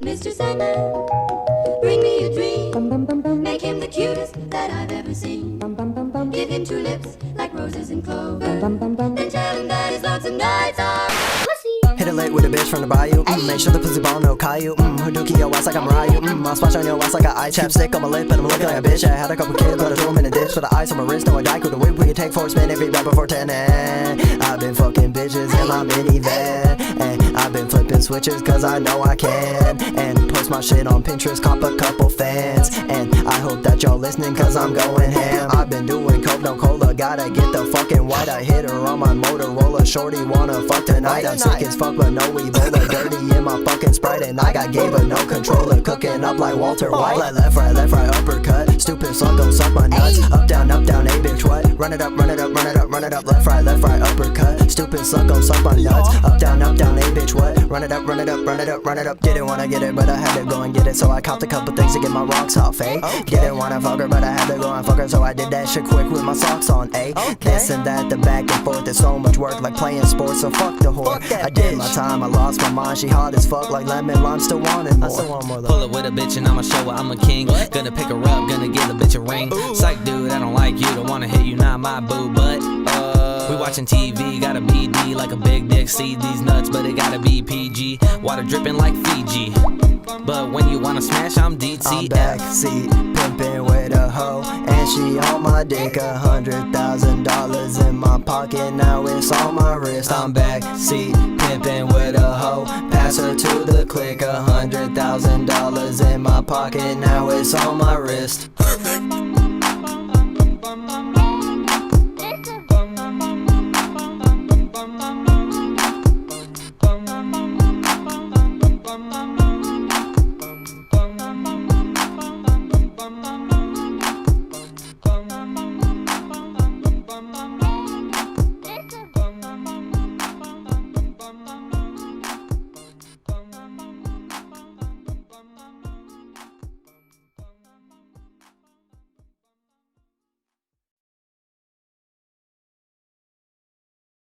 Mr. Sandman, bring me a dream. Make him the cutest that I've ever seen. Give him two lips like roses and clover. Then tell him that his lonesome nights are pussy. Hit it late with a bitch from the bayou. Make sure the pussy ball no Caillou. Hadouken your ass like I'm Ryu. I'll splash on your ass like an eye chapstick on my lip, and I'm looking like a bitch. I had a couple kids, but I threw them in a ditch. With the ice on my wrist, no a dike with a whip. We can take four spin every rap before 10. I've been fucking bitches in my minivan, and I've been flipping switches cause I know I can. And post my shit on Pinterest, cop a couple fans. And I hope that y'all listening cause I'm going ham. I've been doing coke, no cola, gotta get the fucking white. I hit her on my Motorola, shorty wanna fuck tonight. I'm sick as fuck but no Ebola, dirty in my fucking Sprite. And I got game but no controller, cooking up like Walter White. Like left, right, uppercut, stupid suck, gon' suck my nuts. Up, down, hey bitch, what? Run it up, run it up, run it up, run it up. Left, right, uppercut, stupid suck, gon' suck my nuts. Up, down, hey bitch, what? Run it up, run it up, run it up, run it up. Didn't wanna get it but I had to go and get it, so I copped a couple things to get my rocks off, eh? Didn't wanna fuck her but I had to go and fuck her, so I did that shit quick with my socks on, eh? This and that, the back and forth, it's so much work like playing sports, so fuck the whore. I did my time, I lost my mind, she hot as fuck like lemon lime, still wanted more. Pull up with a bitch and I'ma show her I'm a king. Gonna pick her up, gonna give a bitch a ring. Psych dude, I don't like you, don't wanna hit you, not my boo, but we watching TV, got a BD like a big dick. See these nuts, but it gotta be PG. Water dripping like Fiji. But when you wanna smash, I'm DTF. I'm backseat, pimpin' with a hoe, and she on my dick. $100,000 in my pocket, now it's on my wrist. I'm backseat, pimpin' with a hoe, pass her to the click. $100,000 in my pocket, now it's on my wrist. Perfect.